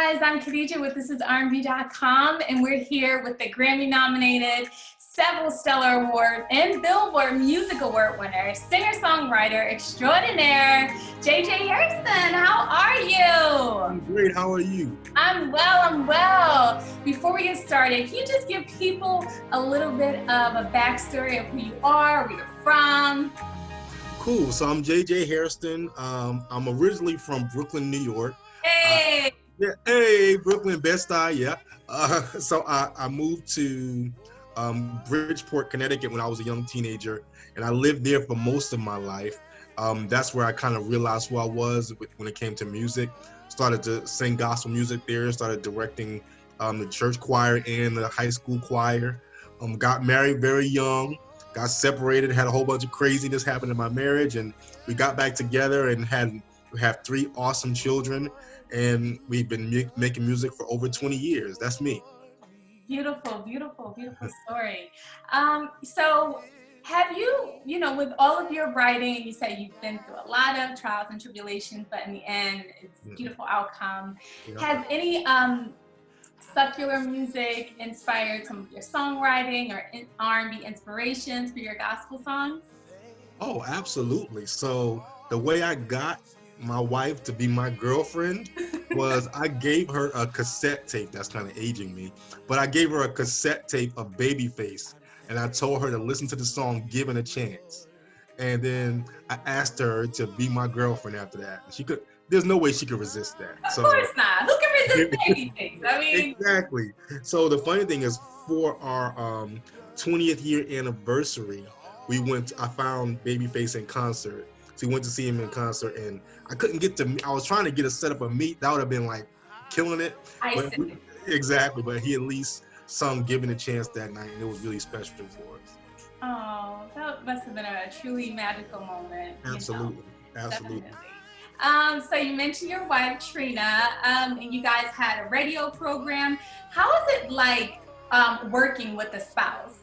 guys, I'm Khadija with ThisIsRnB.com, and we're here with the Grammy-nominated, several Stellar Award and Billboard Music Award winner, singer-songwriter extraordinaire, JJ Hairston. How are you? I'm great. How are you? I'm well. Before we get started, can you just give people a little bit of a backstory of who you are, where you're from? Cool. So I'm JJ Hairston. I'm originally from Brooklyn, New York. Hey! Hey, Brooklyn, Bed-Stuy, yeah. So I moved to Bridgeport, Connecticut when I was a young teenager, and I lived there for most of my life. That's where I kind of realized who I was when it came to music. Started to sing gospel music there, started directing the church choir and the high school choir. Got married very young, got separated, had a whole bunch of craziness happen in my marriage, and we got back together and we have 3 awesome children, and we've been making music for over 20 years. That's me. Beautiful story. So have you, with all of your writing, you say you've been through a lot of trials and tribulations, but in the end, it's a beautiful outcome. Yeah. Has any secular music inspired some of your songwriting or R&B inspirations for your gospel songs? Oh, absolutely. So the way I got my wife to be my girlfriend was I gave her a cassette tape. That's kind of aging me, but I gave her a cassette tape of Babyface, and I told her to listen to the song Given a Chance. And then I asked her to be my girlfriend after that. There's no way she could resist that. Of course not. Who can resist Babyface? I mean, exactly. So the funny thing is, for our 20th year anniversary, I found Babyface in concert. So we went to see him in concert, and I was trying to get a set up a meet. That would have been like killing it. Exactly, but he at least sung Given a Chance that night, and it was really special for us. Oh, that must have been a truly magical moment. Absolutely. Definitely. So you mentioned your wife, Trina, and you guys had a radio program. How is it like working with a spouse?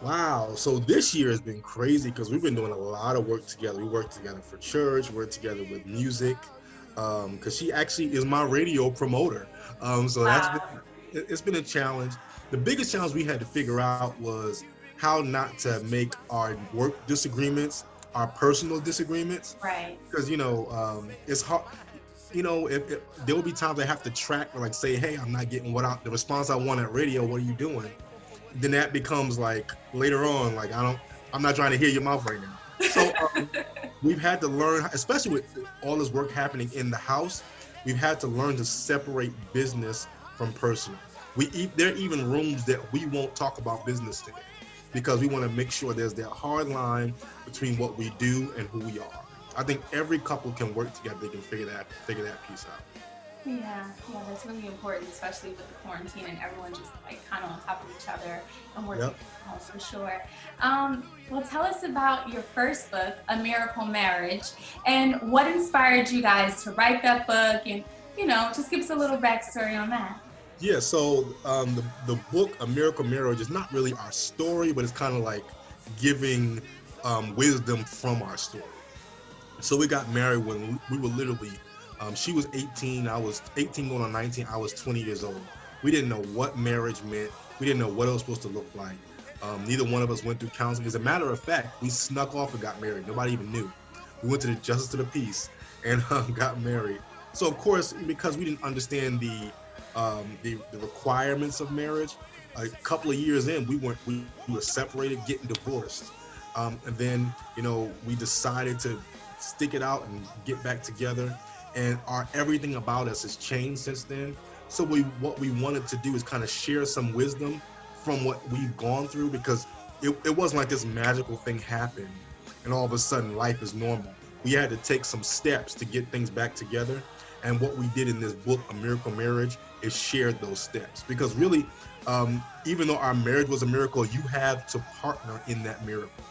Wow. So this year has been crazy because we've been doing a lot of work together. We work together for church, work together with music, because she actually is my radio promoter. It's been a challenge. The biggest challenge we had to figure out was how not to make our work disagreements our personal disagreements. Right. Because, it's hard. There will be times I have to track or say, hey, I'm not getting the response I want at radio. What are you doing? Then that becomes later on, I'm not trying to hear your mouth right now. So we've had to learn, especially with all this work happening in the house, we've had to learn to separate business from personal. There are even rooms that we won't talk about business today because we want to make sure there's that hard line between what we do and who we are. I think every couple can work together. They can figure that piece out. Yeah, that's really important, especially with the quarantine and everyone just kind of on top of each other and working for sure. Well, tell us about your first book, A Miracle Marriage, and what inspired you guys to write that book, and just give us a little backstory on that. Yeah, so the book, A Miracle Marriage, is not really our story, but it's kind of like giving wisdom from our story. So we got married when we were literally, she was 18, I was 18 going on 19, I was 20 years old. We didn't know what marriage meant. We didn't know what it was supposed to look like. Neither one of us went through counseling. As a matter of fact, we snuck off and got married. Nobody even knew. We went to the Justice of the Peace and got married. So of course, because we didn't understand the requirements of marriage, a couple of years in, we were separated, getting divorced. And then, we decided to stick it out and get back together. And everything about us has changed since then. So what we wanted to do is kind of share some wisdom from what we've gone through, because it wasn't like this magical thing happened and all of a sudden life is normal. We had to take some steps to get things back together. And what we did in this book, A Miracle Marriage, is shared those steps. Because really, even though our marriage was a miracle, you have to partner in that miracle.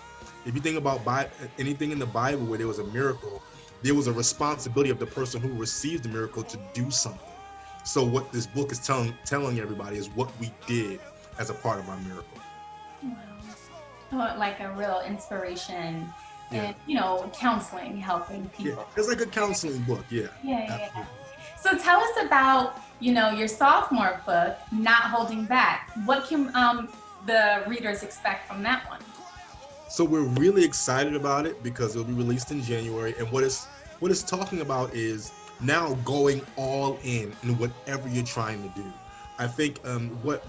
If you think about anything in the Bible where there was a miracle, there was a responsibility of the person who received the miracle to do something. So what this book is telling everybody is what we did as a part of our miracle. Wow. Like a real inspiration and, counseling, helping people. Yeah. It's like a counseling book, yeah. Yeah. So tell us about, your sophomore book, Not Holding Back. What can the readers expect from that one? So we're really excited about it because it'll be released in January. And what it's talking about is now going all in whatever you're trying to do. I think what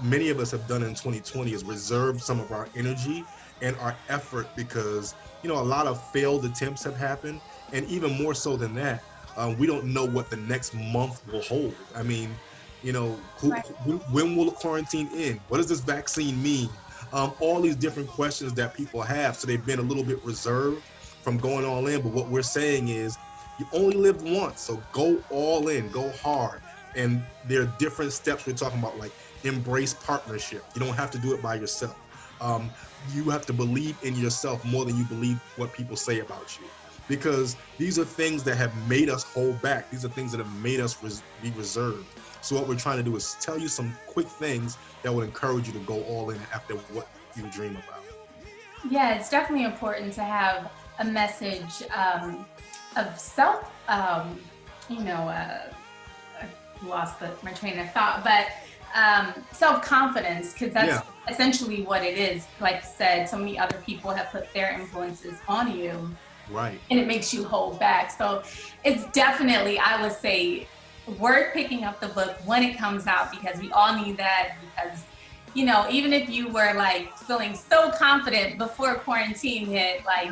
many of us have done in 2020 is reserve some of our energy and our effort because, a lot of failed attempts have happened. And even more so than that, we don't know what the next month will hold. I mean, Right. when will the quarantine end? What does this vaccine mean? All these different questions that people have. So they've been a little bit reserved from going all in. But what we're saying is you only live once. So go all in, go hard. And there are different steps we're talking about, like embrace partnership. You don't have to do it by yourself. You have to believe in yourself more than you believe what people say about you. Because these are things that have made us hold back. These are things that have made us be reserved. So what we're trying to do is tell you some quick things that will encourage you to go all in after what you dream about. Yeah, it's definitely important to have a message of self, I lost my train of thought, but self-confidence, because that's essentially what it is. Like you said, so many other people have put their influences on you. Right. And it makes you hold back. So it's definitely, I would say, worth picking up the book when it comes out, because we all need that. Because, even if you were like feeling so confident before quarantine hit, like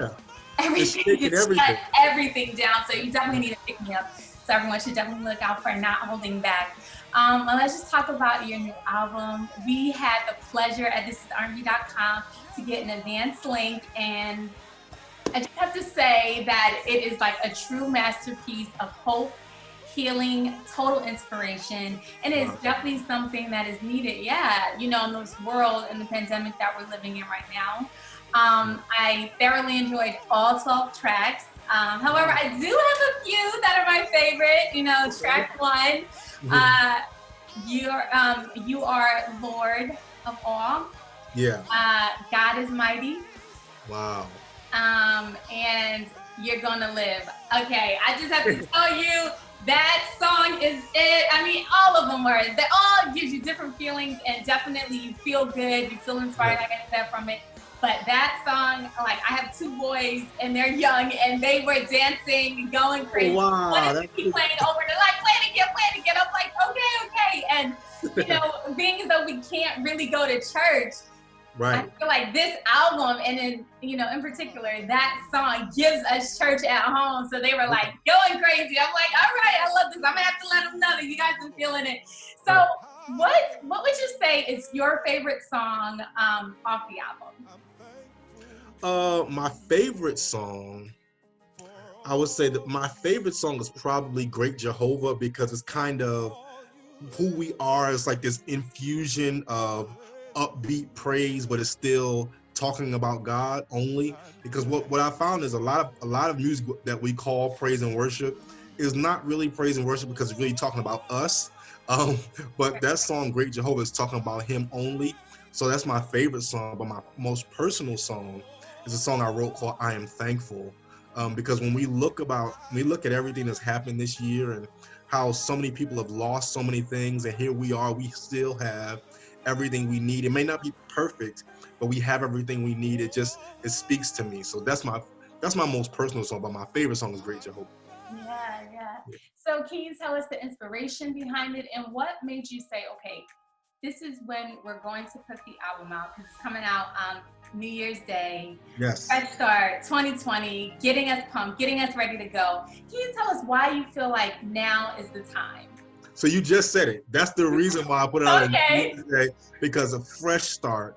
everything just shut everything down. So you definitely need to pick me up. So everyone should definitely look out for Not Holding Back. And let's just talk about your new album. We had the pleasure at ThisIsRnB.com to get an advanced link, and I just have to say that it is like a true masterpiece of hope, healing, total inspiration, and it is definitely something that is needed. Yeah, in this world, in the pandemic that we're living in right now. I thoroughly enjoyed all 12 tracks. However, I do have a few that are my favorite. Track one, you are Lord of all. Yeah. God is mighty. Wow. And You're Gonna Live. Okay, I just have to tell you, that song is it. I mean, all of them are. They all gives you different feelings, and definitely you feel good, you feel inspired, like I said, from it. But that song, like, I have two boys and they're young and they were dancing, going crazy. Wow, one is playing over, they're like, play it again. I'm like, okay. And being as though we can't really go to church, right. I feel like this album, and in particular, that song gives us church at home. So they were like going crazy. I'm like, all right, I love this. I'm gonna have to let them know that you guys are feeling it. So what would you say is your favorite song off the album? My favorite song, I would say that my favorite song is probably Great Jehovah, because it's kind of who we are. It's like this infusion of upbeat praise, but it's still talking about God only. Because what I found is a lot of music that we call praise and worship is not really praise and worship, because it's really talking about us. But that song Great Jehovah is talking about Him only. So that's my favorite song. But my most personal song is a song I wrote called I Am Thankful. Because when we look at everything that's happened this year and how so many people have lost so many things, and here we are, we still have everything we need. It may not be perfect, but we have everything we need. It speaks to me. So that's my most personal song, but my favorite song is Great Jehovah. Yeah. So can you tell us the inspiration behind it, and what made you say, okay, this is when we're going to put the album out, because it's coming out on New Year's Day. Yes. Fresh start, 2020, getting us pumped, getting us ready to go. Can you tell us why you feel like now is the time? So you just said it. That's the reason why I put it out on New Year's Day, because a fresh start.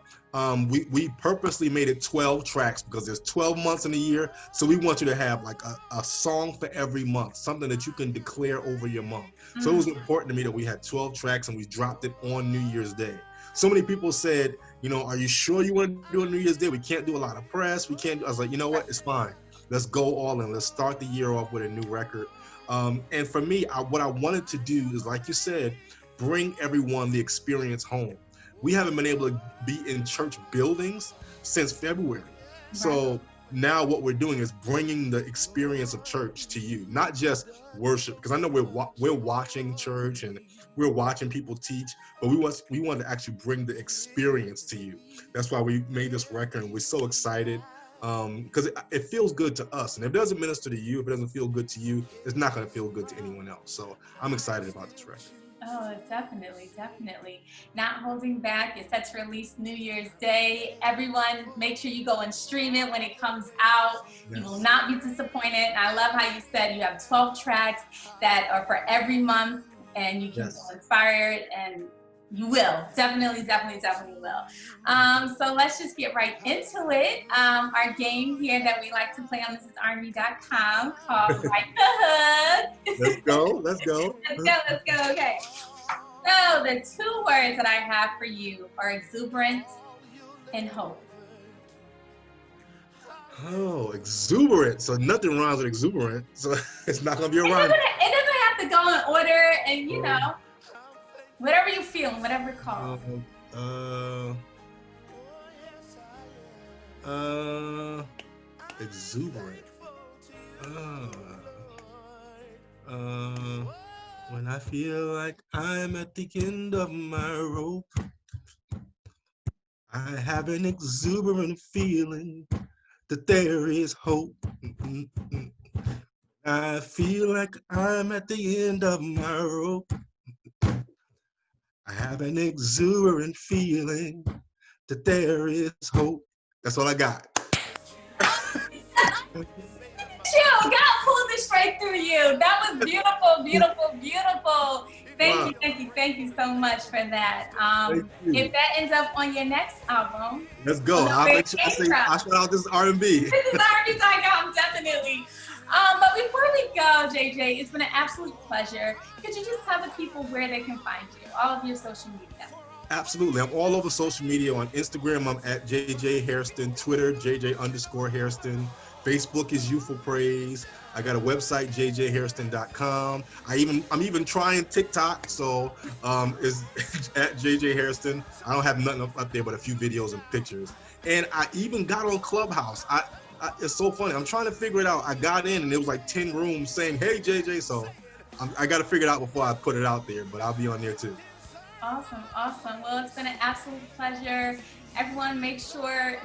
We purposely made it 12 tracks because there's 12 months in a year. So we want you to have like a song for every month, something that you can declare over your month. Mm-hmm. So it was important to me that we had 12 tracks and we dropped it on New Year's Day. So many people said, are you sure you want to do a New Year's Day? We can't do a lot of press. We can't. I was like, you know what? It's fine. Let's go all in. Let's start the year off with a new record. And for me, what I wanted to do is, like you said, bring everyone the experience home. We haven't been able to be in church buildings since February. Right. So now what we're doing is bringing the experience of church to you, not just worship, because I know we're watching church and we're watching people teach, but we want to actually bring the experience to you. That's why we made this record, and we're so excited because it feels good to us. And if it doesn't minister to you, if it doesn't feel good to you, it's not going to feel good to anyone else. So I'm excited about this record. Oh, definitely, definitely. Not Holding Back. It's set to release New Year's Day. Everyone, make sure you go and stream it when it comes out. Yes. You will not be disappointed. And I love how you said you have 12 tracks that are for every month, and you can yes. go inspired, and you will. Definitely will. So let's just get right into it. Our game here that we like to play on ThisIsRnB.com called Right the Hook. Let's go. Let's go. Okay. So the two words that I have for you are exuberant and hope. Oh, exuberant. So nothing rhymes with exuberant. So it's not going to be a rhyme. It doesn't have to go in order, and you know. Whatever you feel, whatever it calls. Exuberant. When I feel like I'm at the end of my rope, I have an exuberant feeling that there is hope. I feel like I'm at the end of my rope. I have an exuberant feeling that there is hope. That's all I got. God pulled it straight through you. That was beautiful. Thank you so much for that. If that ends up on your next album, let's go. I'll make sure I shout out This R&B. ThisIsRnB.com, definitely. But before we go, JJ, it's been an absolute pleasure. Could you just tell the people where they can find you, all of your social media? Absolutely. I'm all over social media. On Instagram, I'm at JJ Hairston. Twitter, JJ_Hairston. Facebook is Youthful Praise. I got a website, jjhairston.com. I'm even trying TikTok, so it's at JJ Hairston. I don't have nothing up there but a few videos and pictures. And I even got on Clubhouse. It's so funny. I'm trying to figure it out. I got in and it was like 10 rooms saying, "Hey, JJ." So I got to figure it out before I put it out there, but I'll be on there too. Awesome. Well, it's been an absolute pleasure. Everyone, make sure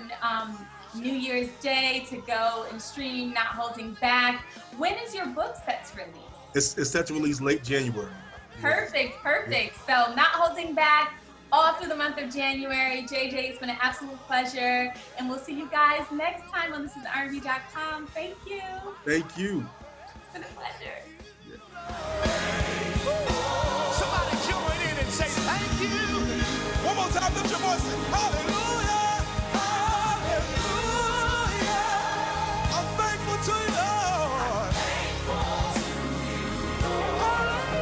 New Year's Day to go and stream Not Holding Back. When is your book set to release? It's set to release late January. Perfect. So Not Holding Back all through the month of January. JJ, it's been an absolute pleasure. And we'll see you guys next time on ThisIsRnB.com. Thank you. Thank you. It's been a pleasure. Somebody join in and say thank you. One more time, lift your voices.